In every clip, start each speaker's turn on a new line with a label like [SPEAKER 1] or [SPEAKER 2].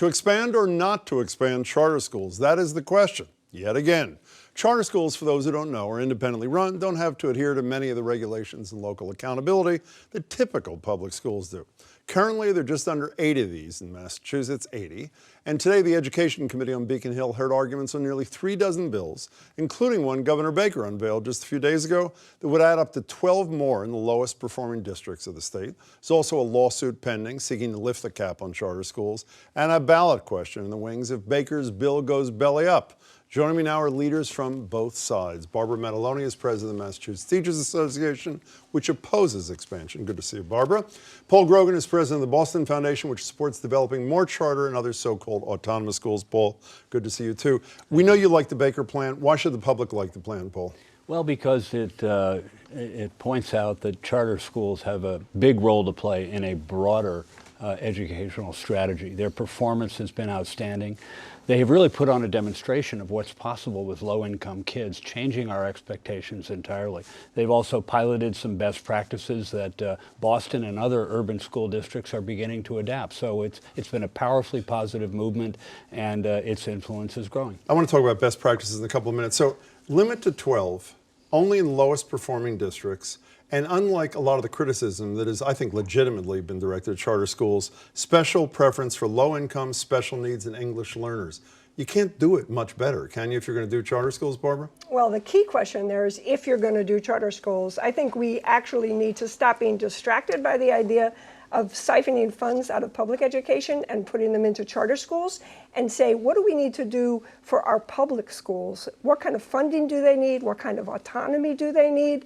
[SPEAKER 1] To expand or not to expand charter schools? That is the question, yet again. Charter schools, for those who don't know, are independently run, don't have to adhere to many of the regulations and local accountability that typical public schools do. Currently, there are just under 80 of these in Massachusetts, 80. And today, the Education Committee on Beacon Hill heard arguments on nearly 3 dozen bills, including one Governor Baker unveiled just a few days ago that would add up to 12 more in the lowest performing districts of the state. There's also a lawsuit pending seeking to lift the cap on charter schools, and a ballot question in the wings if Baker's bill goes belly up. Joining me now are leaders from both sides. Barbara Mataloni is president of the Massachusetts Teachers Association, which opposes expansion. Good to see you, Barbara. Paul Grogan is president of the Boston Foundation, which supports developing more charter and other so-called autonomous schools. Paul, good to see you too. We know you like the Baker plan. Why should the public like the plan, Paul?
[SPEAKER 2] Well, because it points out that charter schools have a big role to play in a broader educational strategy. Their performance has been outstanding. They have really put on a demonstration of what's possible with low-income kids, changing our expectations entirely. They've also piloted some best practices that Boston and other urban school districts are beginning to adapt. So it's been a powerfully positive movement, and its influence is growing.
[SPEAKER 1] I want to talk about best practices in a couple of minutes. So limit to 12, only in the lowest performing districts. And unlike a lot of the criticism that has, I think, legitimately been directed at charter schools, special preference for low-income, special needs, and English learners. You can't do it much better, can you, if you're going to do charter schools, Barbara?
[SPEAKER 3] Well, the key question there is if you're going to do charter schools. I think we actually need to stop being distracted by the idea of siphoning funds out of public education and putting them into charter schools and say, what do we need to do for our public schools? What kind of funding do they need? What kind of autonomy do they need?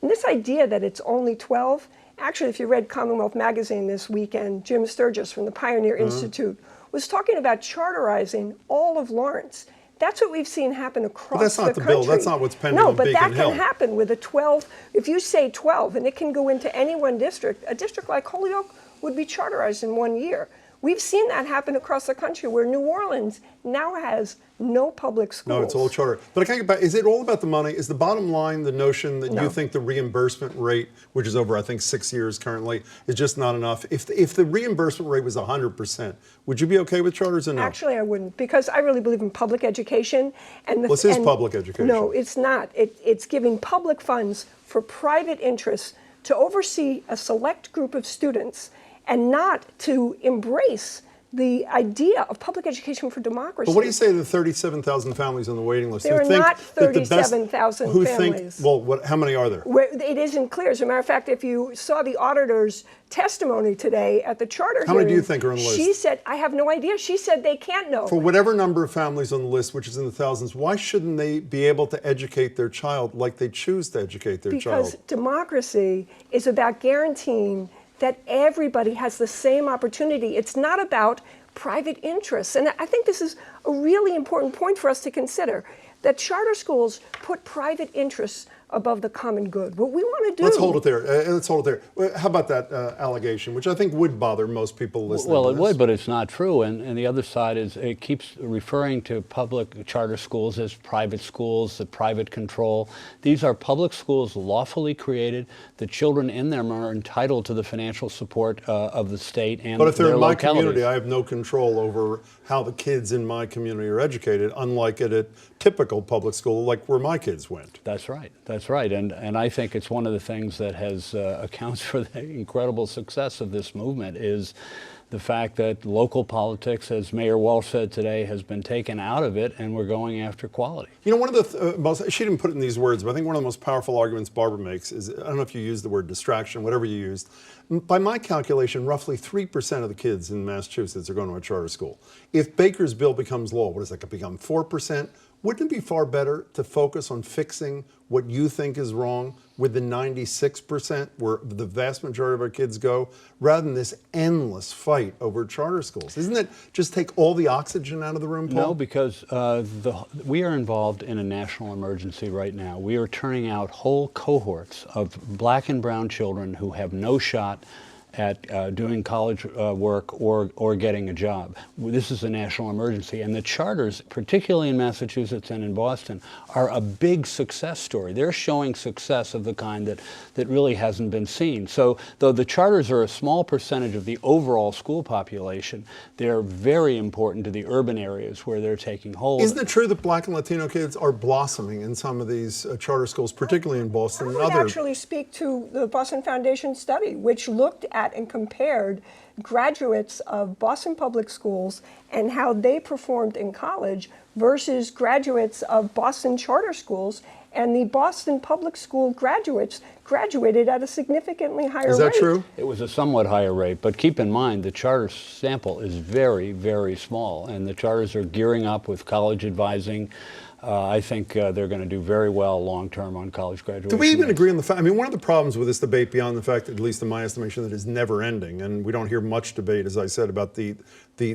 [SPEAKER 3] And this idea that it's only 12, actually, if you read Commonwealth Magazine this weekend, Jim Sturgis from the Pioneer Institute was talking about charterizing all of Lawrence. That's what we've seen happen across the country.
[SPEAKER 1] But that's not the bill. That's not what's pending on Beacon Hill.
[SPEAKER 3] No, but that can happen with a 12. If you say 12, and it can go into any one district, a district like Holyoke would be charterized in 1 year. We've seen that happen across the country where New Orleans now has no public schools.
[SPEAKER 1] No, it's all charter. But I can't get back. Is it all about the money? Is the bottom line the notion that you think the reimbursement rate, which is over, I think, 6 years currently, is just not enough? If the reimbursement rate was 100%, would you be okay with charters or no?
[SPEAKER 3] Actually, I wouldn't, because I really believe in public education. And
[SPEAKER 1] this is public education.
[SPEAKER 3] No, it's not. It's giving public funds for private interests to oversee a select group of students and not to embrace the idea of public education for democracy.
[SPEAKER 1] But what do you say to the 37,000 families on the waiting list?
[SPEAKER 3] There are not 37,000 families.
[SPEAKER 1] Well, how many are there?
[SPEAKER 3] It isn't clear. As a matter of fact, if you saw the auditor's testimony today at the charter hearing,
[SPEAKER 1] how many do you think are on the list?
[SPEAKER 3] She said, I have no idea. She said they can't know.
[SPEAKER 1] For whatever number of families on the list, which is in the thousands, why shouldn't they be able to educate their child like they choose to educate their child?
[SPEAKER 3] Because democracy is about guaranteeing that everybody has the same opportunity. It's not about private interests. And I think this is a really important point for us to consider, that charter schools put private interests above the common good. What we want to do...
[SPEAKER 1] Let's hold it there. Let's hold it there. How about that allegation, which I think would bother most people listening
[SPEAKER 2] Well,
[SPEAKER 1] to
[SPEAKER 2] it
[SPEAKER 1] this?
[SPEAKER 2] would, but it's not true. And the other side is it keeps referring to public charter schools as private schools, the private control. These are public schools lawfully created. The children in them are entitled to the financial support of the state and their localities.
[SPEAKER 1] But if they're in my community, I have no control over how the kids in my community are educated, unlike at a typical public school like where my kids went.
[SPEAKER 2] That's right. That's right. And I think it's one of the things that has accounts for the incredible success of this movement is the fact that local politics, as Mayor Walsh said today, has been taken out of it, and we're going after quality.
[SPEAKER 1] You know, one of the most, she didn't put it in these words, but I think one of the most powerful arguments Barbara makes is, I don't know if you used the word distraction, whatever you used. By my calculation, roughly 3% of the kids in Massachusetts are going to a charter school. If Baker's bill becomes law, what does that become, 4%? Wouldn't it be far better to focus on fixing what you think is wrong with the 96% where the vast majority of our kids go, rather than this endless fight over charter schools? Isn't it just take all the oxygen out of the room, Paul?
[SPEAKER 2] No, because we are involved in a national emergency right now. We are turning out whole cohorts of black and brown children who have no shot at doing college work or getting a job. This is a national emergency, and the charters, particularly in Massachusetts and in Boston, are a big success story. They're showing success of the kind that really hasn't been seen. So though the charters are a small percentage of the overall school population, they're very important to the urban areas where they're taking hold.
[SPEAKER 1] Isn't it true that Black and Latino kids are blossoming in some of these charter schools, particularly in Boston and
[SPEAKER 3] I would
[SPEAKER 1] other?
[SPEAKER 3] actually speak to the Boston Foundation study, which looked at and compared graduates of Boston Public Schools and how they performed in college versus graduates of Boston charter schools. And the Boston Public School graduates graduated at a significantly higher rate.
[SPEAKER 1] Is that true?
[SPEAKER 2] It was a somewhat higher rate, but keep in mind the charter sample is very, very small, and the charters are gearing up with college advising. I think they're going to do very well long-term on college graduation.
[SPEAKER 1] Do we even
[SPEAKER 2] rates.
[SPEAKER 1] agree on the fact? I mean, one of the problems with this debate, beyond the fact that, at least in my estimation, that is never ending, and we don't hear much debate, as I said, about the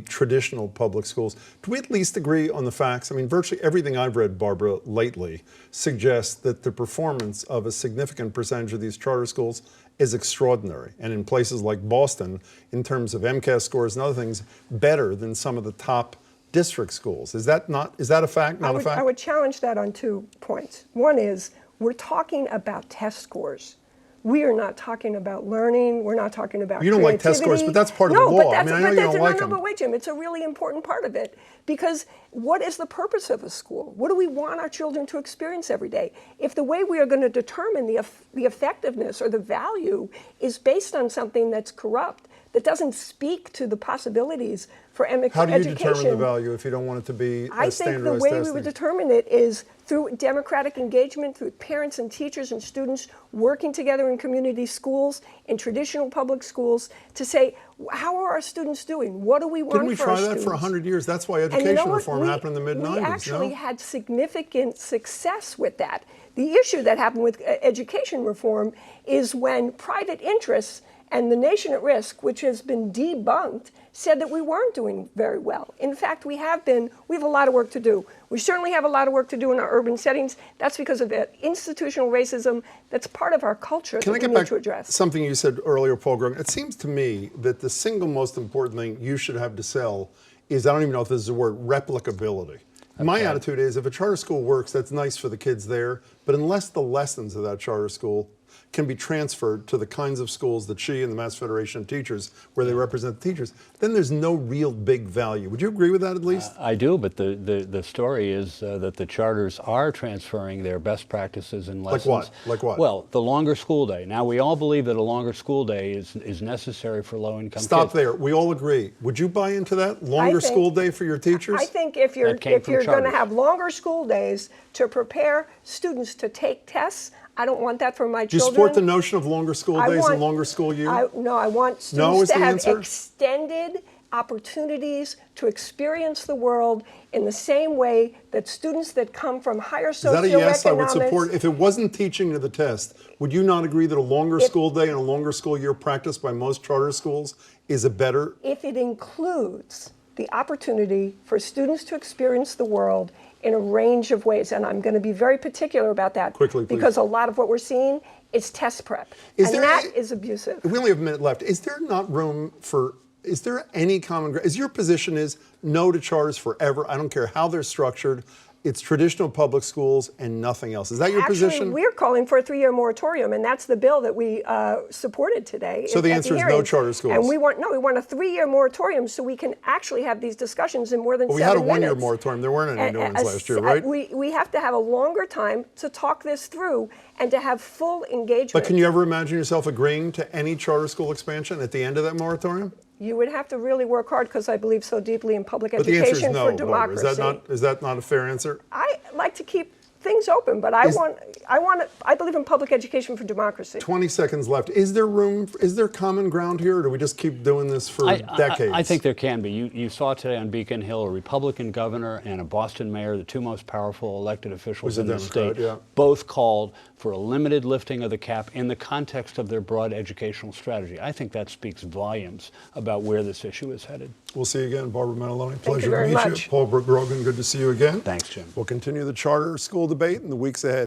[SPEAKER 1] traditional public schools. Do we at least agree on the facts? I mean, virtually everything I've read, Barbara, lately suggests that the performance of a significant percentage of these charter schools is extraordinary, and in places like Boston, in terms of MCAS scores and other things, better than some of the top district schools. Is that a fact, not a fact?
[SPEAKER 3] I would challenge that on 2 points. One is, we're talking about test scores. We are not talking about learning. We're not talking about
[SPEAKER 1] You don't like test scores, but that's part of the law. I mean, I know you don't like them.
[SPEAKER 3] No, but wait, Jim, it's a really important part of it. Because what is the purpose of a school? What do we want our children to experience every day? If the way we are going to determine the effectiveness or the value is based on something that's corrupt, that doesn't speak to the possibilities for education.
[SPEAKER 1] How do you determine the value if you don't want it to be
[SPEAKER 3] I
[SPEAKER 1] as
[SPEAKER 3] think the
[SPEAKER 1] standardized
[SPEAKER 3] way
[SPEAKER 1] testing?
[SPEAKER 3] we would determine it is through democratic engagement, through parents and teachers and students working together in community schools, in traditional public schools, to say, how are our students doing? What do we want
[SPEAKER 1] Didn't we
[SPEAKER 3] for
[SPEAKER 1] try
[SPEAKER 3] our
[SPEAKER 1] that
[SPEAKER 3] students?
[SPEAKER 1] for 100 years? That's why
[SPEAKER 3] And you
[SPEAKER 1] education
[SPEAKER 3] know what?
[SPEAKER 1] reform happened in the mid-90s,
[SPEAKER 3] We actually
[SPEAKER 1] no?
[SPEAKER 3] had significant success with that. The issue that happened with education reform is when private interests and the Nation at Risk, which has been debunked, said that we weren't doing very well. In fact, we have a lot of work to do. We certainly have a lot of work to do in our urban settings. That's because of the institutional racism that's part of our culture
[SPEAKER 1] Can I
[SPEAKER 3] that
[SPEAKER 1] get
[SPEAKER 3] we need
[SPEAKER 1] back
[SPEAKER 3] to address.
[SPEAKER 1] to something you said earlier, Paul Grogan? It seems to me that the single most important thing you should have to sell is, I don't even know if this is a word, replicability. My attitude is, if a charter school works, that's nice for the kids there, but unless the lessons of that charter school can be transferred to the kinds of schools that she and the Mass Federation of Teachers, where they represent the teachers, then there's no real big value. Would you agree with that at least?
[SPEAKER 2] I do, but the story is that the charters are transferring their best practices and lessons.
[SPEAKER 1] Like what? Like what?
[SPEAKER 2] Well, the longer school day. Now, we all believe that a longer school day is necessary for low-income kids.
[SPEAKER 1] Stop there. We all agree. Would you buy into that? Longer school day for your teachers?
[SPEAKER 3] I think if you're
[SPEAKER 2] That came from
[SPEAKER 3] going to
[SPEAKER 2] charters.
[SPEAKER 3] have longer school days to prepare students to take tests, I don't want that for my
[SPEAKER 1] Do you
[SPEAKER 3] children.
[SPEAKER 1] support the notion of longer school days
[SPEAKER 3] want-
[SPEAKER 1] and longer school year?
[SPEAKER 3] No, I want
[SPEAKER 1] No is
[SPEAKER 3] students to
[SPEAKER 1] the
[SPEAKER 3] have
[SPEAKER 1] answer?
[SPEAKER 3] extended opportunities to experience the world in the same way that students that come from higher
[SPEAKER 1] Is that a yes? I would
[SPEAKER 3] socioeconomics.
[SPEAKER 1] support. If it wasn't teaching to the test, would you not agree that a longer school day and a longer school year practiced by most charter schools is a better?
[SPEAKER 3] If it includes the opportunity for students to experience the world in a range of ways, and I'm going to be very particular about that.
[SPEAKER 1] Quickly, please.
[SPEAKER 3] Because a lot of what we're seeing is test prep,
[SPEAKER 1] Is
[SPEAKER 3] and
[SPEAKER 1] there
[SPEAKER 3] that
[SPEAKER 1] a-
[SPEAKER 3] is abusive.
[SPEAKER 1] We only have a minute left. Is there not room for? Is there any common ground? Is your position is no to charters forever? I don't care how they're structured. It's traditional public schools and nothing else. Is that your
[SPEAKER 3] Actually,
[SPEAKER 1] position?
[SPEAKER 3] we're calling for a 3-year moratorium, and that's the bill that we supported today.
[SPEAKER 1] So the
[SPEAKER 3] at
[SPEAKER 1] answer is no
[SPEAKER 3] hearings.
[SPEAKER 1] charter schools.
[SPEAKER 3] And we want a 3-year moratorium so we can actually have these discussions in more than 7
[SPEAKER 1] we had a
[SPEAKER 3] minutes.
[SPEAKER 1] one-year moratorium. There weren't any new ones last year, right?
[SPEAKER 3] We have to have a longer time to talk this through and to have full engagement.
[SPEAKER 1] But can you ever imagine yourself agreeing to any charter school expansion at the end of that moratorium?
[SPEAKER 3] You would have to really work hard because I believe so deeply in public
[SPEAKER 1] But the answer is
[SPEAKER 3] education
[SPEAKER 1] no,
[SPEAKER 3] for
[SPEAKER 1] Barbara.
[SPEAKER 3] democracy.
[SPEAKER 1] Is that not a fair answer?
[SPEAKER 3] I like to keep things open, but I believe in public education for democracy.
[SPEAKER 1] 20 seconds left. Is there common ground here, or do we just keep doing this for decades?
[SPEAKER 2] I think there can be. You saw today on Beacon Hill a Republican governor and a Boston mayor, the two most powerful elected officials
[SPEAKER 1] Was a
[SPEAKER 2] in the
[SPEAKER 1] Democrat,
[SPEAKER 2] state,
[SPEAKER 1] yeah.
[SPEAKER 2] both called for a limited lifting of the cap in the context of their broad educational strategy. I think that speaks volumes about where this issue is headed.
[SPEAKER 1] We'll see you again, Barbara Manaloni.
[SPEAKER 3] you
[SPEAKER 1] Pleasure
[SPEAKER 3] very
[SPEAKER 1] to meet you.
[SPEAKER 3] much.
[SPEAKER 1] Paul Grogan, good to see you again.
[SPEAKER 2] Thanks, Jim.
[SPEAKER 1] We'll continue the charter school debate in the weeks ahead.